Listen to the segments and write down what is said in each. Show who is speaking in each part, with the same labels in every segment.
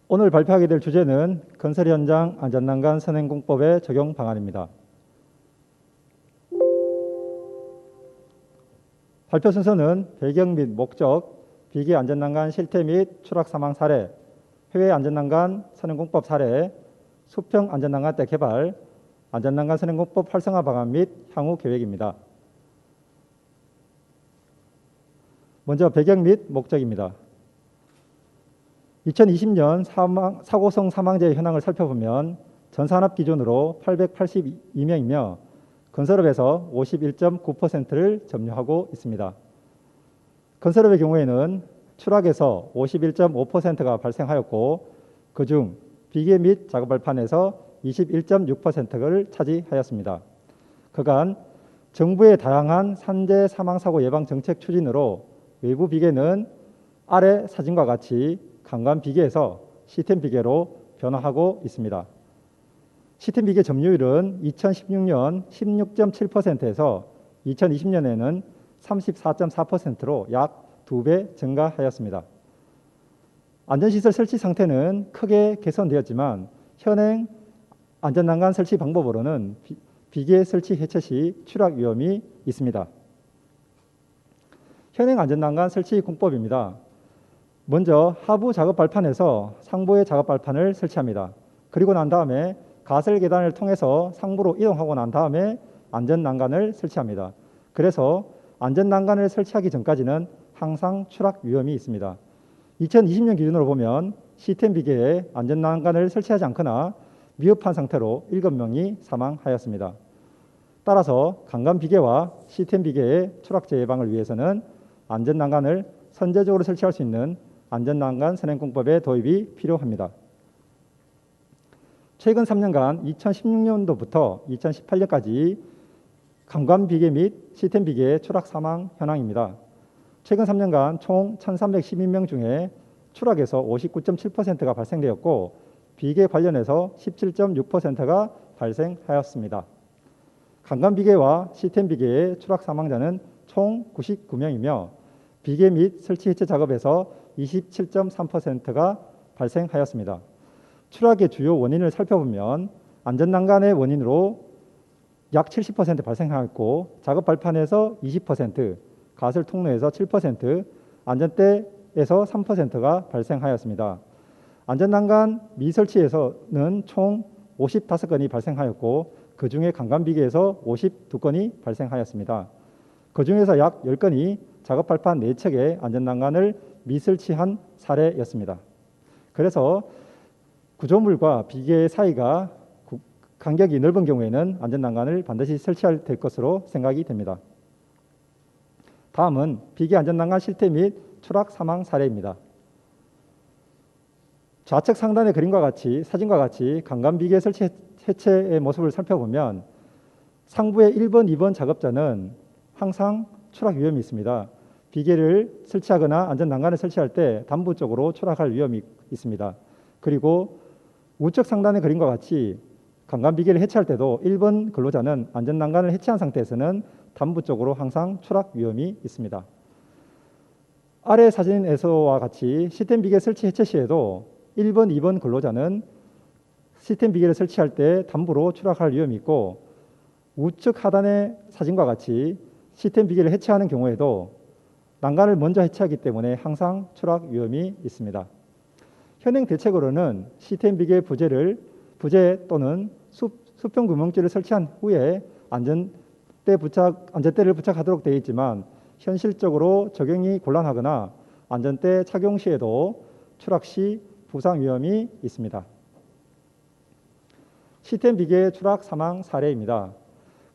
Speaker 1: 오늘 발표하게 될 주제는 건설 현장 안전난간 선행공법의 적용 방안입니다. 발표 순서는 배경 및 목적, 비계 안전난간 실태 및 추락 사망 사례, 해외 안전난간 선행공법 사례, 수평 안전난간대 개발, 안전난간 선행공법 활성화 방안 및 향후 계획입니다. 먼저 배경 및 목적입니다. 2020년 사고성 사망자의 현황을 살펴보면 전산업 기준으로 882명이며 건설업에서 51.9%를 점유하고 있습니다. 건설업의 경우에는 추락에서 51.5%가 발생하였고 그중 비계 및 작업발판에서 21.6%를 차지하였습니다. 그간 정부의 다양한 산재 사망사고 예방 정책 추진으로 외부 비계는 아래 사진과 같이 강간 비계에서 시스템 비계로 변화하고 있습니다. 시스템 비계 점유율은 2016년 16.7%에서 2020년에는 34.4%로 약 2배 증가하였습니다. 안전시설 설치 상태는 크게 개선되었지만 현행 안전난간 설치 방법으로는 비계 설치 해체 시 추락 위험이 있습니다. 현행 안전난간 설치 공법입니다. 먼저 하부 작업 발판에서 상부의 작업 발판을 설치합니다. 그리고 난 다음에 가설 계단을 통해서 상부로 이동하고 난 다음에 안전난간을 설치합니다. 그래서 안전난간을 설치하기 전까지는 항상 추락 위험이 있습니다. 2020년 기준으로 보면 시스템 비계에 안전난간을 설치하지 않거나 미흡한 상태로 7명이 사망하였습니다. 따라서 강간 비계와 시스템 비계의 추락재 예방을 위해서는 안전난간을 선제적으로 설치할 수 있는 안전난간 선행공법의 도입이 필요합니다. 최근 3년간 2016년도부터 2018년까지 강간 비계 및 시스템 비계의 추락 사망 현황입니다. 최근 3년간 총 1,312명 중에 추락에서 59.7%가 발생되었고 비계 관련해서 17.6%가 발생하였습니다. 강간 비계와 시스템 비계의 추락 사망자는 총 99명이며 비계 및 설치 해체 작업에서 27.3%가 발생하였습니다. 추락의 주요 원인을 살펴보면 안전난간의 원인으로 약 70% 발생하였고 작업 발판에서 20%, 가설 통로에서 7%, 안전대에서 3%가 발생하였습니다. 안전난간 미설치에서는 총 55건이 발생하였고 그 중에 강간비계에서 52건이 발생하였습니다. 그 중에서 약 10건이 작업 발판 내측에 안전난간을 미설치한 사례였습니다. 그래서 구조물과 비계 사이가 간격이 넓은 경우에는 안전난간을 반드시 설치해야 될 것으로 생각이 됩니다. 다음은 비계 안전난간 실태 및 추락 사망 사례입니다. 좌측 상단의 그림과 같이 사진과 같이 강간 비계 설치 해체의 모습을 살펴보면 상부의 1번, 2번 작업자는 항상 추락 위험이 있습니다. 비계를 설치하거나 안전난간을 설치할 때 단부 쪽으로 추락할 위험이 있습니다. 그리고 우측 상단의 그림과 같이 강간 비계를 해체할 때도 1번 근로자는 안전난간을 해체한 상태에서는 단부 쪽으로 항상 추락 위험이 있습니다. 아래 사진에서와 같이 시스템 비계 설치 해체 시에도 1번, 2번 근로자는 시스템 비계를 설치할 때 단부로 추락할 위험이 있고 우측 하단의 사진과 같이 시스템 비계를 해체하는 경우에도 난간을 먼저 해체하기 때문에 항상 추락 위험이 있습니다. 현행 대책으로는 시스템 비계 부재 또는 수평 구멍줄을 설치한 후에 안전대를 부착하도록 되어 있지만 현실적으로 적용이 곤란하거나 안전대 착용 시에도 추락 시 부상 위험이 있습니다. 시스템 비계 추락 사망 사례입니다.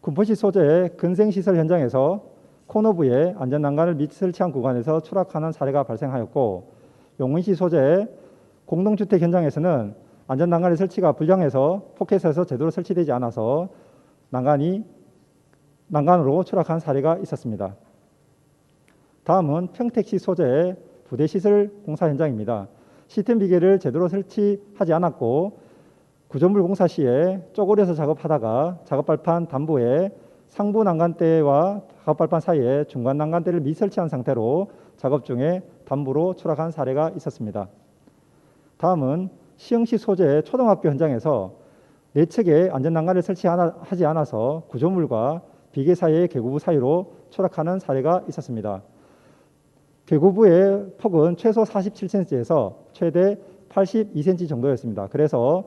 Speaker 1: 군포시 소재의 근생시설 현장에서 코너부에 안전난간을 미설치한 구간에서 추락하는 사례가 발생하였고 용인시 소재의 공동주택 현장에서는 안전난간의 설치가 불량해서 포켓에서 제대로 설치되지 않아서 난간으로 추락한 사례가 있었습니다. 다음은 평택시 소재의 부대시설 공사 현장입니다. 시스템 비계를 제대로 설치하지 않았고 구조물 공사 시에 쪼그려서 작업하다가 작업발판 단부에 상부 난간대와 작업발판 사이에 중간 난간대를 미설치한 상태로 작업 중에 단부로 추락한 사례가 있었습니다. 다음은 시흥시 소재의 초등학교 현장에서 4척의 안전난간을 설치하지 않아서 구조물과 비계 사이의 계고부 사이로 추락하는 사례가 있었습니다. 계고부의 폭은 최소 47cm에서 최대 82cm 정도였습니다. 그래서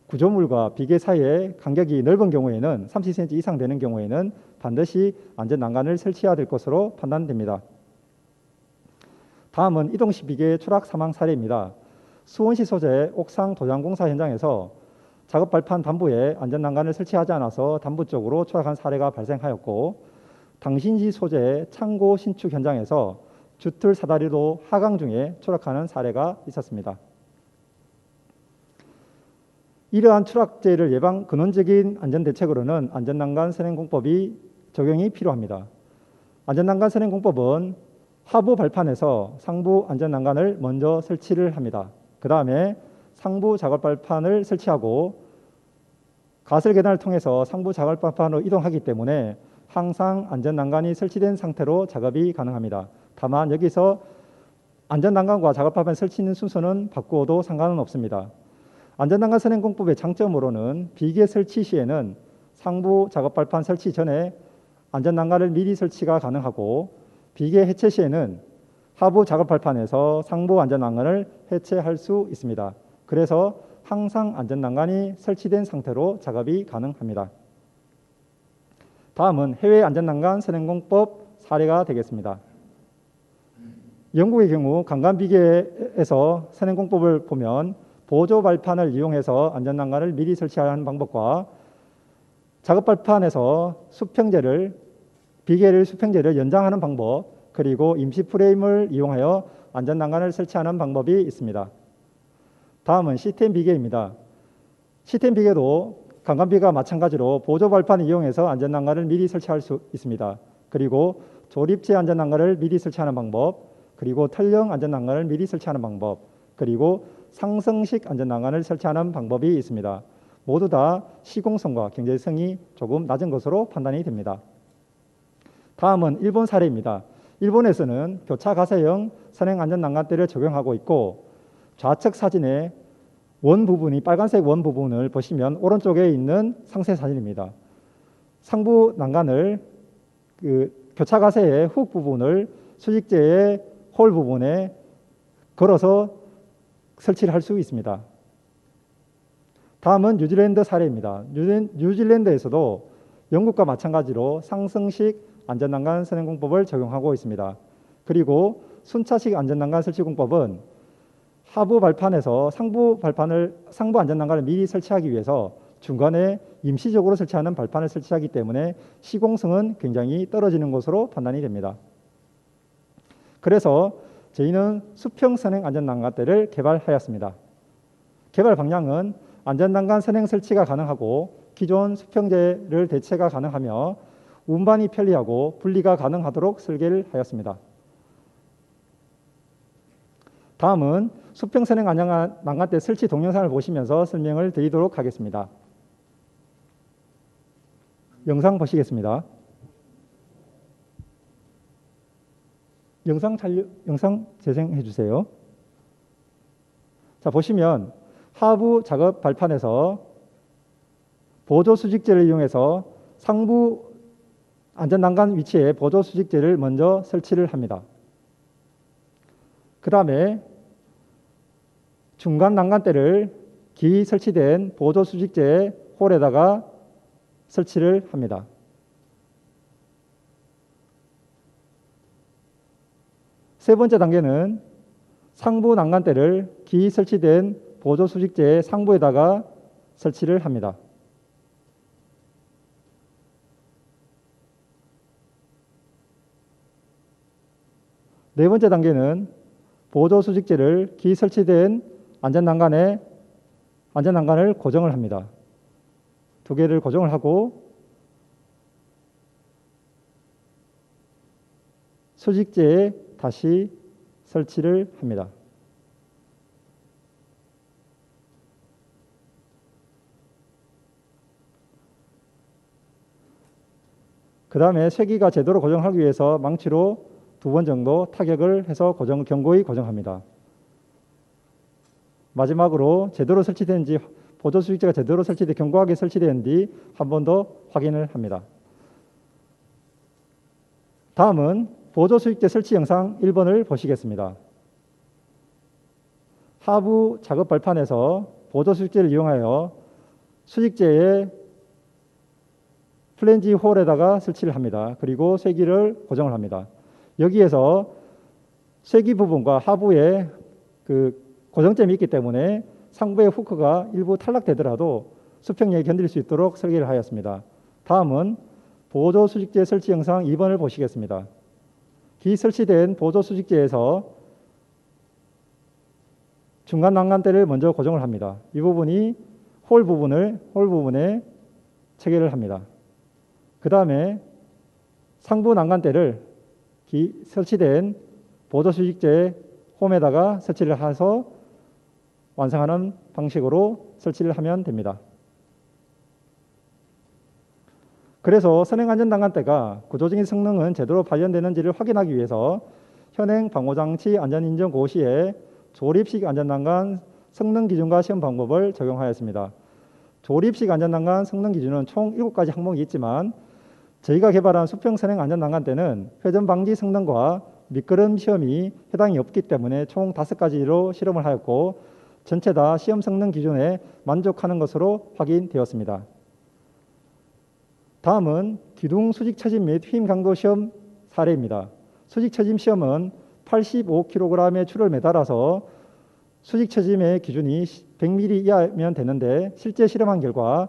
Speaker 1: 구조물과 비계 사이의 간격이 넓은 경우에는 30cm 이상 되는 경우에는 반드시 안전난간을 설치해야 될 것으로 판단됩니다. 다음은 이동식 비계 추락 사망 사례입니다. 수원시 소재 옥상 도장공사 현장에서 작업 발판 단부에 안전난간을 설치하지 않아서 단부 쪽으로 추락한 사례가 발생하였고, 당신시 소재 창고 신축 현장에서 주틀 사다리로 하강 중에 추락하는 사례가 있었습니다. 이러한 추락재해를 예방 근원적인 안전대책으로는 안전난간 선행공법이 적용이 필요합니다. 안전난간 선행공법은 하부 발판에서 상부 안전난간을 먼저 설치를 합니다. 그 다음에 상부 작업 발판을 설치하고 가설 계단을 통해서 상부 작업 발판으로 이동하기 때문에 항상 안전난간이 설치된 상태로 작업이 가능합니다. 다만 여기서 안전난간과 작업 발판 설치는 순서는 바꾸어도 상관은 없습니다. 안전난간 선행공법의 장점으로는 비계 설치 시에는 상부 작업 발판 설치 전에 안전난간을 미리 설치가 가능하고, 비계 해체 시에는 하부 작업 발판에서 상부 안전난간을 해체할 수 있습니다. 그래서 항상 안전난간이 설치된 상태로 작업이 가능합니다. 다음은 해외 안전난간 선행공법 사례가 되겠습니다. 영국의 경우 강간비계에서 선행공법을 보면 보조 발판을 이용해서 안전난간을 미리 설치하는 방법과 작업 발판에서 비계를 수평재를 연장하는 방법, 그리고 임시 프레임을 이용하여 안전난간을 설치하는 방법이 있습니다. 다음은 시스템 비계입니다. 시스템 비계도 강간비계와 마찬가지로 보조 발판을 이용해서 안전난간을 미리 설치할 수 있습니다. 그리고 조립재 안전난간을 미리 설치하는 방법, 그리고 털령 안전난간을 미리 설치하는 방법, 그리고 상승식 안전난간을 설치하는 방법이 있습니다. 모두 다 시공성과 경제성이 조금 낮은 것으로 판단이 됩니다. 다음은 일본 사례입니다. 일본에서는 교차 가세형 선행 안전난간대를 적용하고 있고, 좌측 사진의 원 부분이 빨간색 원 부분을 보시면 오른쪽에 있는 상세 사진입니다. 상부 난간을 교차 가세의 훅 부분을 수직재의 홀 부분에 걸어서 설치를 할 수 있습니다. 다음은 뉴질랜드 사례입니다. 뉴질랜드에서도 영국과 마찬가지로 상승식 안전난간 선행공법을 적용하고 있습니다. 그리고 순차식 안전난간 설치공법은 하부 발판에서 상부 안전난간을 미리 설치하기 위해서 중간에 임시적으로 설치하는 발판을 설치하기 때문에 시공성은 굉장히 떨어지는 것으로 판단이 됩니다. 그래서 저희는 수평 선행 안전난간대를 개발하였습니다. 개발 방향은 안전난간 선행 설치가 가능하고 기존 수평재를 대체가 가능하며 운반이 편리하고 분리가 가능하도록 설계를 하였습니다. 다음은 수평 선행 안전난간대 설치 동영상을 보시면서 설명을 드리도록 하겠습니다. 영상 보시겠습니다. 영상 재생해 주세요. 자, 보시면 하부 작업 발판에서 보조 수직재를 이용해서 상부 안전난간 위치에 보조 수직재를 먼저 설치를 합니다. 그 다음에 중간 난간대를 기 설치된 보조 수직재 홀에다가 설치를 합니다. 세 번째 단계는 상부 난간대를 기 설치된 보조 수직재의 상부에다가 설치를 합니다. 네 번째 단계는 보조 수직재를 기 설치된 안전난간을 고정을 합니다. 두 개를 고정을 하고 수직재에 다시 설치를 합니다. 그 다음에 쇠기가 제대로 고정하기 위해서 망치로 2번 정도 타격을 해서 견고히 고정합니다. 마지막으로 제대로 설치되는지 보조 수직재가 제대로 설치돼 견고하게 설치되는지 한 번 더 확인을 합니다. 다음은 보조 수직재 설치 영상 1번을 보시겠습니다. 하부 작업 발판에서 보조 수직재를 이용하여 수직재의 플랜지 홀에다가 설치를 합니다. 그리고 쇠기를 고정을 합니다. 여기에서 쇠기 부분과 하부에 그 고정점이 있기 때문에 상부의 후크가 일부 탈락되더라도 수평력이 견딜 수 있도록 설계를 하였습니다. 다음은 보조 수직재 설치 영상 2번을 보시겠습니다. 기 설치된 보조 수직재에서 중간 난간대를 먼저 고정을 합니다. 이 부분이 홀 부분에 체결을 합니다. 그 다음에 상부 난간대를 설치된 보조 수직재 홈에다가 설치를 해서 완성하는 방식으로 설치를 하면 됩니다. 그래서 선행안전난간대가 구조적인 성능은 제대로 발현되는지를 확인하기 위해서 현행 방호장치 안전인정 고시에 조립식 안전난간 성능 기준과 시험 방법을 적용하였습니다. 조립식 안전난간 성능 기준은 총 7가지 항목이 있지만 저희가 개발한 수평 선행 안전난간대는 회전 방지 성능과 미끄럼 시험이 해당이 없기 때문에 총 5가지로 실험을 하였고 전체 다 시험 성능 기준에 만족하는 것으로 확인되었습니다. 다음은 기둥 수직 처짐 및 힘 강도 시험 사례입니다. 수직 처짐 시험은 85kg의 줄을 매달아서 수직 처짐의 기준이 100mm 이하면 되는데 실제 실험한 결과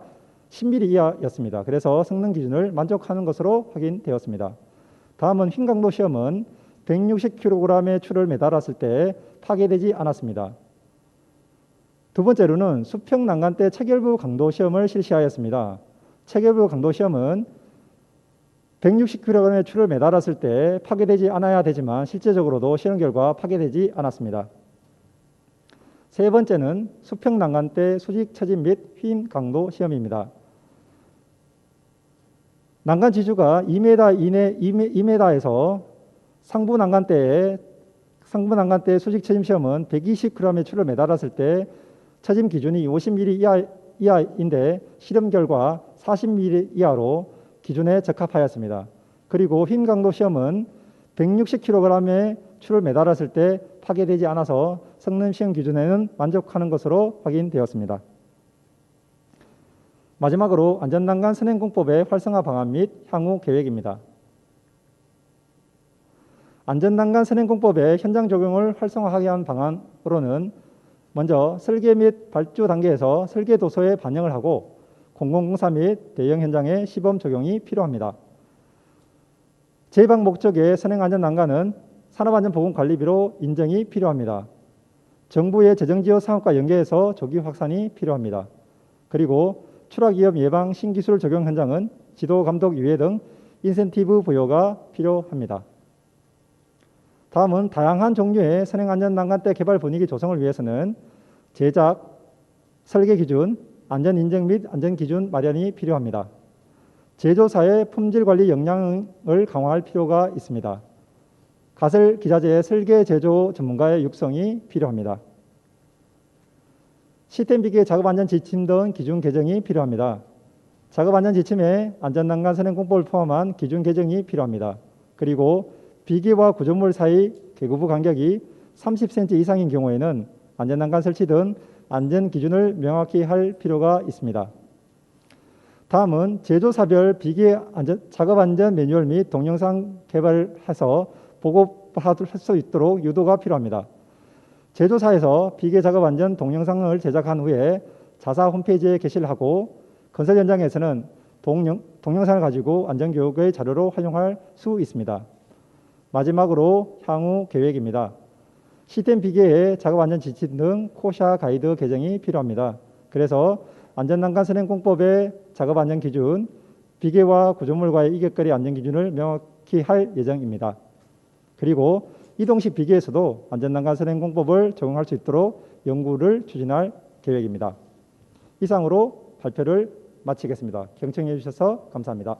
Speaker 1: 10mm 이하였습니다. 그래서 성능 기준을 만족하는 것으로 확인되었습니다. 다음은 힘 강도 시험은 160kg의 줄을 매달았을 때 파괴되지 않았습니다. 두 번째로는 수평 난간대 체결부 강도 시험을 실시하였습니다. 체결부 강도 시험은 160kg의 줄을 매달았을 때 파괴되지 않아야 되지만 실제적으로도 실험 결과 파괴되지 않았습니다. 세 번째는 수평 난간대 수직 처짐 및 휨 강도 시험입니다. 난간 지주가 2m에서 상부 난간대 수직 처짐 시험은 120g의 줄을 매달았을 때 처짐 기준이 50mm 이하인데 실험 결과 40mm 이하로 기준에 적합하였습니다. 그리고 휨 강도 시험은 160kg의 줄을 매달았을 때 파괴되지 않아서 성능 시험 기준에는 만족하는 것으로 확인되었습니다. 마지막으로 안전난간 선행공법의 활성화 방안 및 향후 계획입니다. 안전난간 선행공법의 현장 적용을 활성화하게 한 방안으로는 먼저 설계 및 발주 단계에서 설계 도서에 반영을 하고 공공공사 및 대형 현장의 시범 적용이 필요합니다. 제방 목적의 선행안전난간은 산업안전보건관리비로 인정이 필요합니다. 정부의 재정지원 사업과 연계해서 조기 확산이 필요합니다. 그리고 추락위험 예방 신기술 적용 현장은 지도감독 유예 등 인센티브 부여가 필요합니다. 다음은 다양한 종류의 선행안전난간대 개발 분위기 조성을 위해서는 제작, 설계 기준, 안전인증 및 안전기준 마련이 필요합니다. 제조사의 품질관리 역량을 강화할 필요가 있습니다. 가설 기자재의 설계 제조 전문가의 육성이 필요합니다. 시스템 비계 작업안전 지침 등 기준 개정이 필요합니다. 작업안전 지침에 안전난간 선행공법을 포함한 기준 개정이 필요합니다. 그리고 비계와 구조물 사이 개구부 간격이 30cm 이상인 경우에는 안전난간 설치 등 안전 기준을 명확히 할 필요가 있습니다. 다음은 제조사별 비계 작업안전 매뉴얼 및 동영상 개발해서 보고할 수 있도록 유도가 필요합니다. 제조사에서 비계 작업안전 동영상을 제작한 후에 자사 홈페이지에 게시를 하고 건설 현장에서는 동영상을 가지고 안전교육의 자료로 활용할 수 있습니다. 마지막으로 향후 계획입니다. 시스템 비계의 작업안전 지침 등 코샤 가이드 개정이 필요합니다. 그래서 안전난간 선행공법의 작업안전 기준, 비계와 구조물과의 이격거리 안전기준을 명확히 할 예정입니다. 그리고 이동식 비계에서도 안전난간 선행공법을 적용할 수 있도록 연구를 추진할 계획입니다. 이상으로 발표를 마치겠습니다. 경청해 주셔서 감사합니다.